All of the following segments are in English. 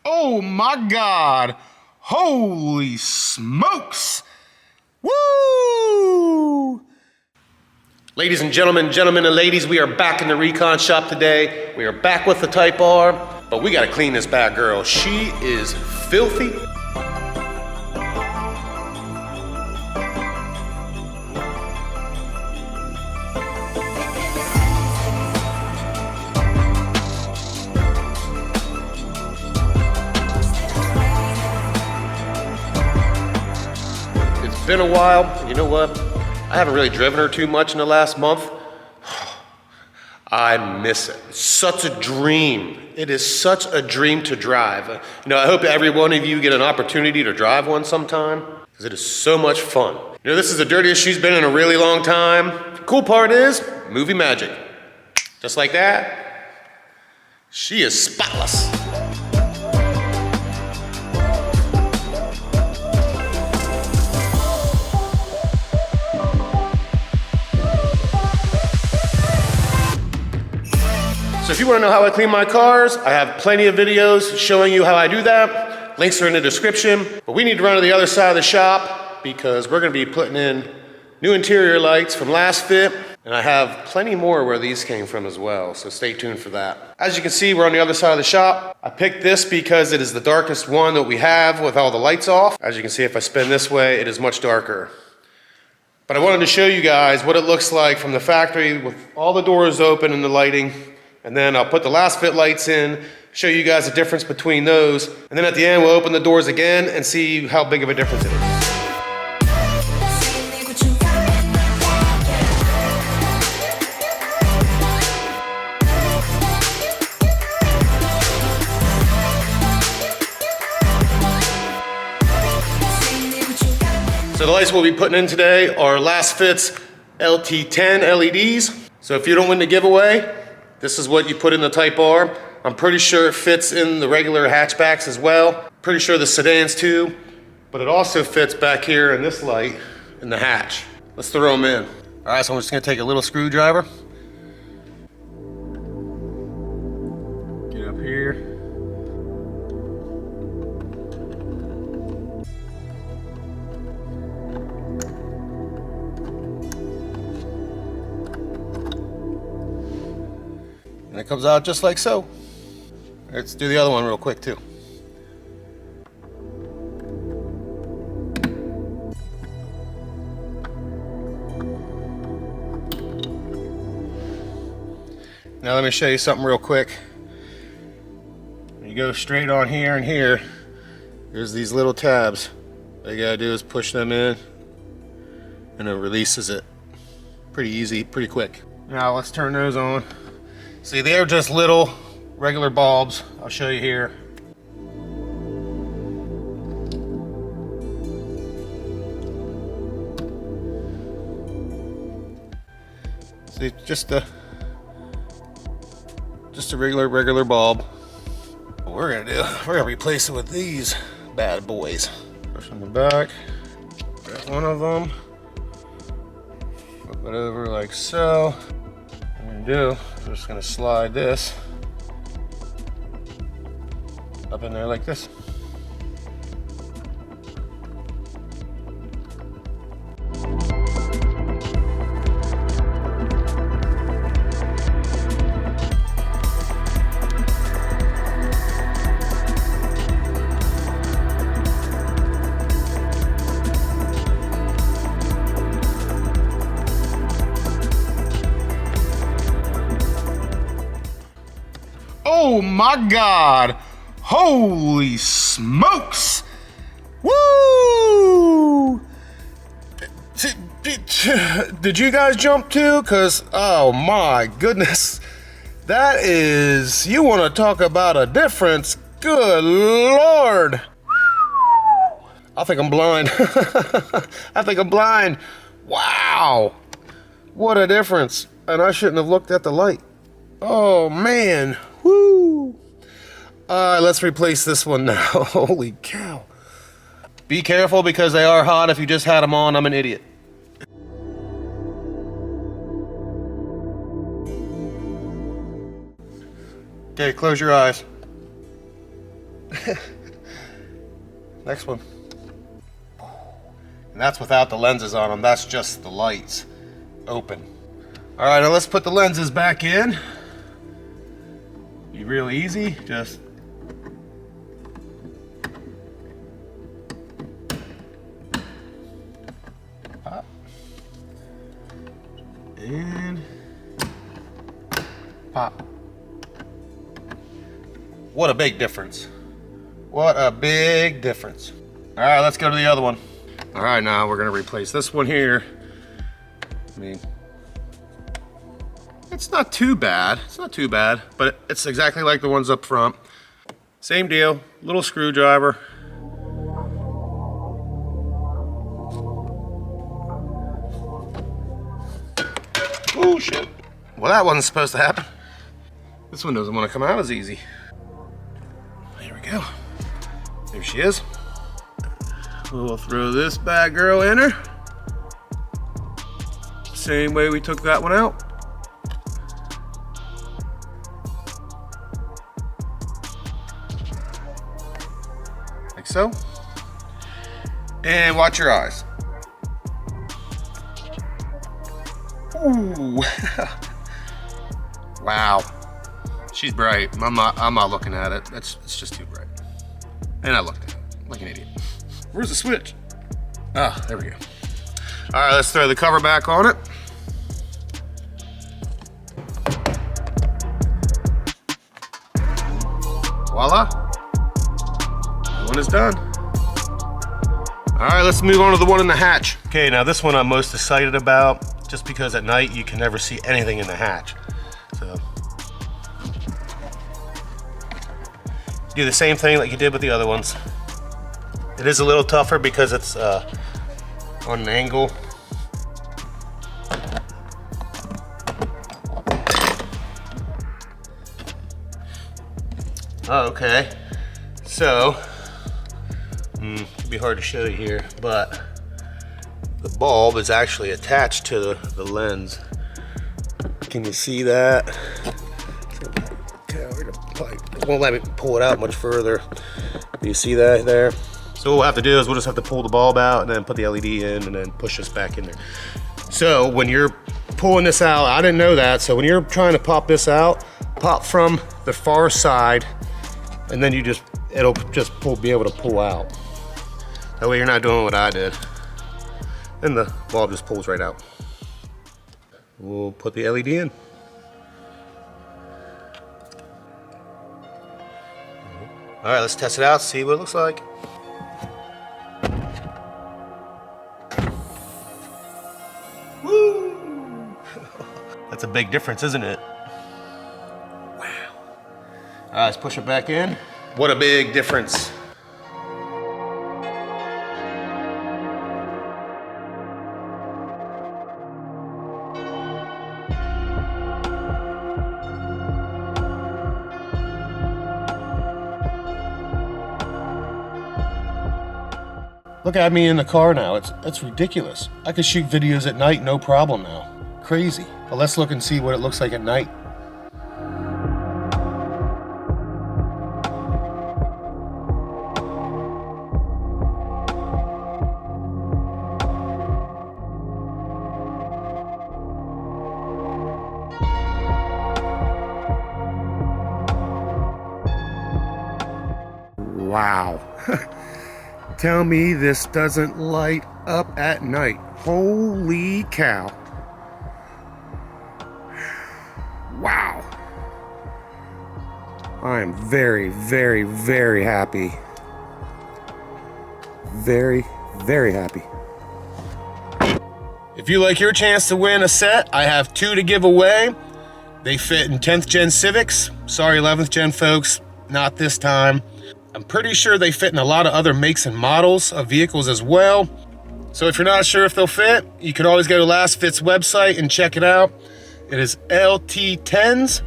Oh my God. Holy smokes. Woo! Ladies and gentlemen, and ladies, we are back in the recon shop today. We are back with the Type R, but we gotta clean this bad girl. She is filthy. It's been a while. You know what? I haven't really driven her too much in the last month. I miss it. It's such a dream. It is such a dream to drive. You know, I hope every one of you get an opportunity to drive one sometime, because it is so much fun. You know, this is the dirtiest she's been in a really long time. Cool part is, movie magic. Just like that, she is spotless. So if you want to know how I clean my cars, I have plenty of videos showing you how I do that. Links are in the description. But we need to run to the other side of the shop because we're going to be putting in new interior lights from Lasfit. And I have plenty more where these came from as well, so stay tuned for that. As you can see, we're on the other side of the shop. I picked this because it is the darkest one that we have with all the lights off. As you can see, if I spin this way, it is much darker. But I wanted to show you guys what it looks like from the factory with all the doors open and the lighting. And then I'll put the Lasfit lights in, show you guys the difference between those. And then at the end, we'll open the doors again and see how big of a difference it is. So the lights we'll be putting in today are Lasfit's LT10 LEDs. So if you don't win the giveaway, this is what you put in the Type R. I'm pretty sure it fits in the regular hatchbacks as well. Pretty sure the sedans too, but it also fits back here in this light in the hatch. Let's throw them in. All right, so I'm just gonna take a little screwdriver. Get up here. And it comes out just like so. Let's do the other one real quick too. Now let me show you something real quick. You go straight on here and here. There's these little tabs. All you gotta do is push them in and it releases it. Pretty easy, pretty quick. Now let's turn those on. See, they're just little regular bulbs. I'll show you here. See, just a regular bulb. What we're gonna do, we're gonna replace it with these bad boys. Push on the back, grab one of them, flip it over like so. What I'm gonna do, I'm just gonna slide this up in there like this. Oh my God. Holy smokes. Woo! Did you guys jump too? Cause oh my goodness. That is, you want to talk about a difference. Good Lord. I think I'm blind. I think I'm blind. Wow. What a difference. And I shouldn't have looked at the light. Oh man. Woo. Let's replace this one now. Holy cow. Be careful because they are hot. If you just had them on, I'm an idiot. Okay, close your eyes. Next one. And that's without the lenses on them. That's just the lights open. All right, now let's put the lenses back in. Be real easy. Just pop. And pop. What a big difference. What a big difference. All right, let's go to the other one. All right, now we're gonna replace this one here. I mean, it's not too bad. It's not too bad, but it's exactly like the ones up front. Same deal, little screwdriver. Oh shit. Well, that wasn't supposed to happen. This one doesn't want to come out as easy. There we go. There she is. We'll throw this bad girl in her. Same way we took that one out. Like so. And watch your eyes. Ooh. Wow. She's bright. I'm not looking at it. It's just too bright. And I looked at it like an idiot. Where's the switch? Ah, there we go. All right, let's throw the cover back on it. Voila. That one is done. All right, let's move on to the one in the hatch. Okay, now this one I'm most excited about, just because at night you can never see anything in the hatch. So, do the same thing like you did with the other ones. It is a little tougher because it's on an angle. Okay, so it'd be hard to show you here, but the bulb is actually attached to the lens. Can you see that? It won't let me pull it out much further. Do you see that there? So what we'll have to do is we'll just have to pull the bulb out and then put the LED in and then push this back in there. So when you're pulling this out, I didn't know that. So when you're trying to pop this out, pop from the far side, and then it'll just be able to pull out. That way you're not doing what I did. And the bulb just pulls right out. We'll put the LED in. All right, let's test it out, see what it looks like. Woo! That's a big difference, isn't it? Wow. All right, let's push it back in. What a big difference. Look at me in the car now. It's ridiculous. I could shoot videos at night, no problem now. Crazy. But let's look and see what it looks like at night. Wow. Tell me this doesn't light up at night. Holy cow. Wow. I am very, very, very happy. Very, very happy. If you like your chance to win a set, I have 2 to give away. They fit in 10th Gen Civics. Sorry, 11th Gen folks, not this time. I'm pretty sure they fit in a lot of other makes and models of vehicles as well. So if you're not sure if they'll fit, you can always go to Lasfit's website and check it out. It is LT10s.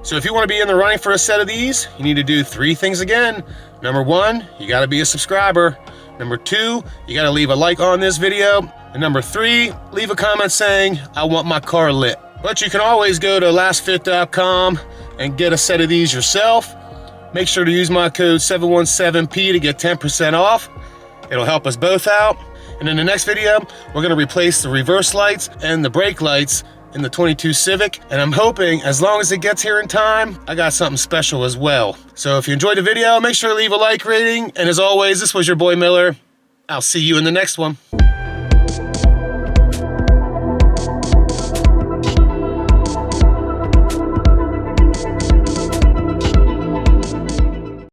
So if you want to be in the running for a set of these, you need to do 3 things again. Number 1, you got to be a subscriber. Number 2, you got to leave a like on this video. And number 3, leave a comment saying, I want my car lit. But you can always go to lasfit.com and get a set of these yourself. make sure to use my code 717P to get 10% off. It'll help us both out. And in the next video, we're gonna replace the reverse lights and the brake lights in the 22 Civic. And I'm hoping, as long as it gets here in time, I got something special as well. So if you enjoyed the video, make sure to leave a like rating. And as always, this was your boy Miller. I'll see you in the next one.